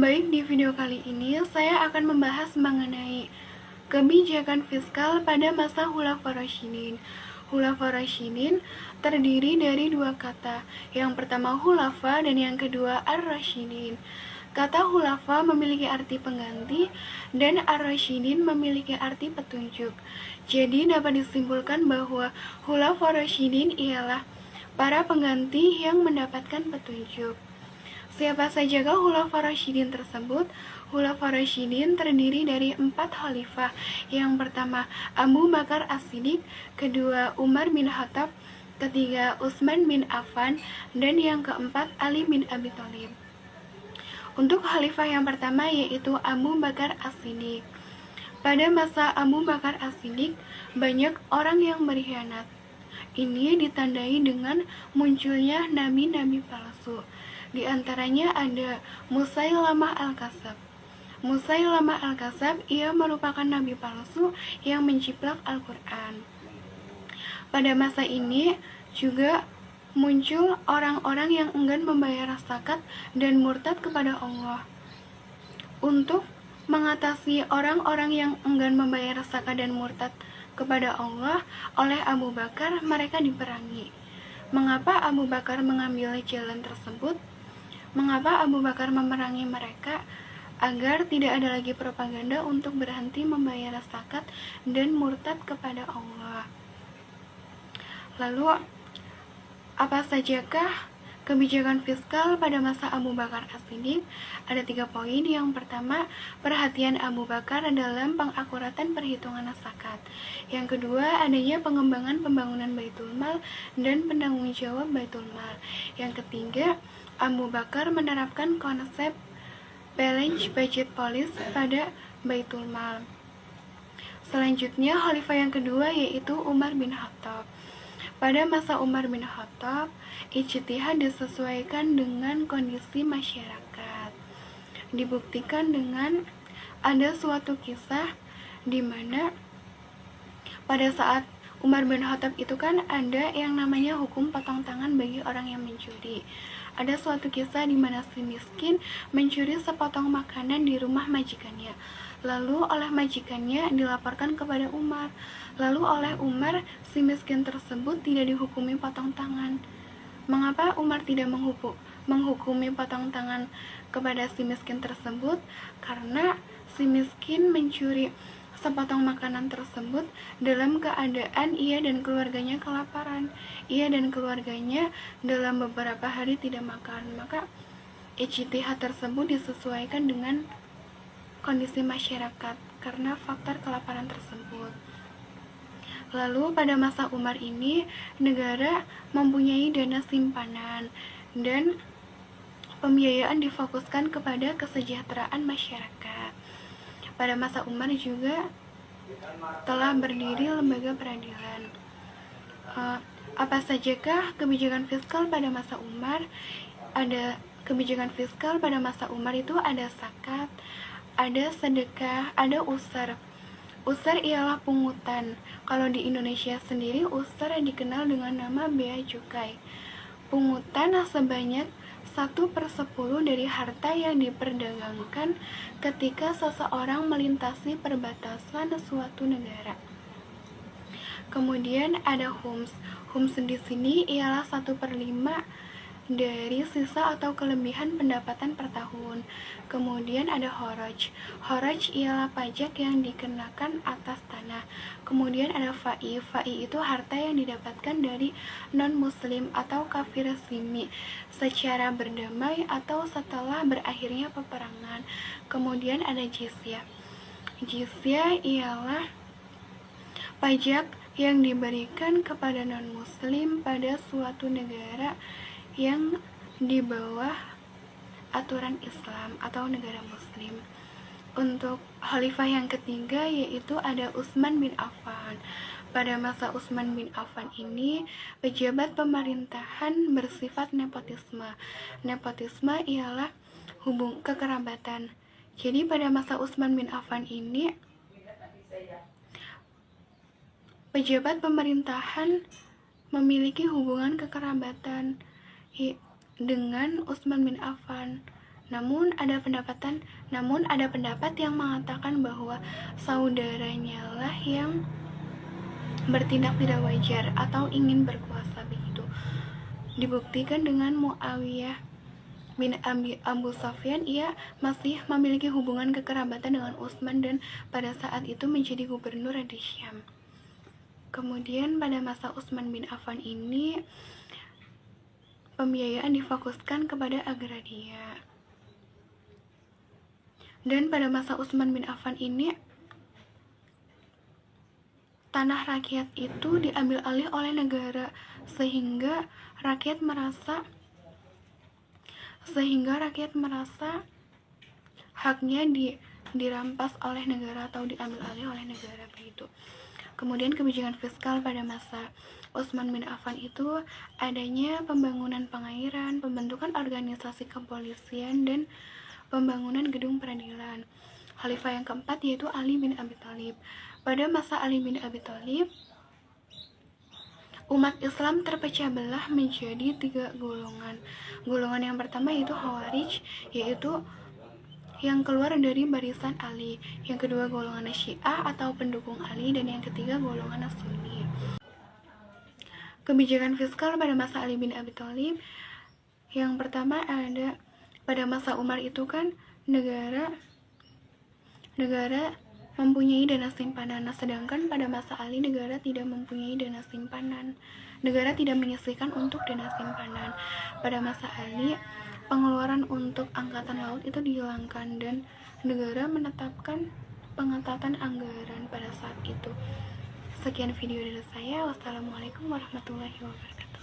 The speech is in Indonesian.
Baik, di video kali ini saya akan membahas mengenai kebijakan fiskal pada masa Khulafaur Rasyidin. Khulafaur Rasyidin terdiri dari dua kata, yang pertama khulafa dan yang kedua ar-rasyidin. Kata khulafa memiliki arti pengganti dan ar-rasyidin memiliki arti petunjuk. Jadi dapat disimpulkan bahwa Khulafaur Rasyidin ialah para pengganti yang mendapatkan petunjuk. Siapa sajakah Khulafaur Rasyidin tersebut? Khulafaur Rasyidin terdiri dari 4 khalifah. Yang pertama Abu Bakar As-Siddiq, kedua Umar bin Khattab, ketiga Utsman bin Affan, dan yang keempat Ali bin Abi Thalib. Untuk khalifah yang pertama yaitu Abu Bakar As-Siddiq. Pada masa Abu Bakar As-Siddiq banyak orang yang berkhianat. Ini ditandai dengan munculnya nabi-nabi palsu. Di antaranya ada Musailamah Al-Kadzab. Musailamah Al-Kadzab ia merupakan nabi palsu yang menciplak Al-Quran. Pada masa ini juga muncul orang-orang yang enggan membayar zakat dan murtad kepada Allah. Untuk mengatasi orang-orang yang enggan membayar zakat dan murtad kepada Allah oleh Abu Bakar, mereka diperangi. Mengapa Abu Bakar mengambil jalan tersebut? Mengapa Abu Bakar memerangi mereka? Agar tidak ada lagi propaganda untuk berhenti membayar zakat dan murtad kepada Allah. Lalu, apa sajakah kebijakan fiskal pada masa Abu Bakar As-Siddiq? Ada 3 poin. Yang pertama, perhatian Abu Bakar dalam pengakuratan perhitungan zakat. Yang kedua, adanya pengembangan pembangunan Baitul Mal dan penanggung jawab Baitul Mal. Yang ketiga, Abu Bakar menerapkan konsep balance budget policy pada Baitul Mal. Selanjutnya, khalifah yang kedua yaitu Umar bin Khattab. Pada masa Umar bin Khattab, ijtihad disesuaikan dengan kondisi masyarakat. Dibuktikan dengan ada suatu kisah di mana pada saat Umar bin Khattab itu kan ada yang namanya hukum potong tangan bagi orang yang mencuri. Ada suatu kisah di mana si miskin mencuri sepotong makanan di rumah majikannya. Lalu oleh majikannya dilaporkan kepada Umar. Lalu oleh Umar si miskin tersebut tidak dihukumi potong tangan. Mengapa Umar tidak menghukumi potong tangan kepada si miskin tersebut? Karena si miskin mencuri sepotong makanan tersebut dalam keadaan ia dan keluarganya kelaparan. Ia dan keluarganya dalam beberapa hari tidak makan. Maka ijtihad tersebut disesuaikan dengan kondisi masyarakat karena faktor kelaparan tersebut. Lalu pada masa Umar ini negara mempunyai dana simpanan dan pembiayaan difokuskan kepada kesejahteraan masyarakat. Pada masa Umar juga telah berdiri lembaga peradilan. Apa sajakah kebijakan fiskal pada masa Umar? Ada kebijakan fiskal pada masa Umar itu ada zakat, ada sedekah, ada usar. Usar ialah pungutan. Kalau di Indonesia sendiri usar dikenal dengan nama bea cukai. Pungutan sebanyak 1/10 dari harta yang diperdagangkan ketika seseorang melintasi perbatasan suatu negara. Kemudian ada khums. Khums di sini ialah 1/5 dari sisa atau kelebihan pendapatan per tahun. Kemudian ada kharaj. Kharaj ialah pajak yang dikenakan atas tanah. Kemudian ada fa'i. Fa'i itu harta yang didapatkan dari non-muslim atau kafir zimmi secara berdamai atau setelah berakhirnya peperangan. Kemudian ada jizyah. Jizyah ialah pajak yang diberikan kepada non-muslim pada suatu negara yang di bawah aturan Islam atau negara muslim. Untuk khalifah yang ketiga yaitu ada Utsman bin Affan. Pada masa Utsman bin Affan ini pejabat pemerintahan bersifat nepotisme. Nepotisme ialah kekerabatan. Jadi pada masa Utsman bin Affan ini pejabat pemerintahan memiliki hubungan kekerabatan dengan Utsman bin Affan. Namun ada pendapat yang mengatakan bahwa saudaranya lah yang bertindak tidak wajar atau ingin berkuasa begitu. Dibuktikan dengan Muawiyah bin Abu Sufyan, ia masih memiliki hubungan kekerabatan dengan Utsman dan pada saat itu menjadi gubernur di Syam. Kemudian pada masa Utsman bin Affan ini pembiayaan difokuskan kepada agraria. Dan pada masa Utsman bin Affan ini tanah rakyat itu diambil alih oleh negara sehingga rakyat merasa haknya dirampas oleh negara atau diambil alih oleh negara begitu. Kemudian kebijakan fiskal pada masa Utsman bin Affan itu adanya pembangunan pengairan, pembentukan organisasi kepolisian, dan pembangunan gedung peradilan. Khalifah yang keempat yaitu Ali bin Abi Thalib. Pada masa Ali bin Abi Thalib, umat Islam terpecah belah menjadi 3 golongan. Golongan yang pertama yaitu Khawarij, yaitu yang keluar dari barisan Ali. Yang kedua golongan Syiah atau pendukung Ali, dan yang ketiga golongan Sunni. Kebijakan fiskal pada masa Ali bin Abi Thalib, yang pertama ada pada masa Umar itu kan negara mempunyai dana simpanan, sedangkan pada masa Ali negara tidak mempunyai dana simpanan. Negara tidak menyisihkan untuk dana simpanan. Pada masa Ali, pengeluaran untuk angkatan laut itu dihilangkan dan negara menetapkan pengetatan anggaran pada saat itu. Sekian video dari saya. Wassalamualaikum warahmatullahi wabarakatuh.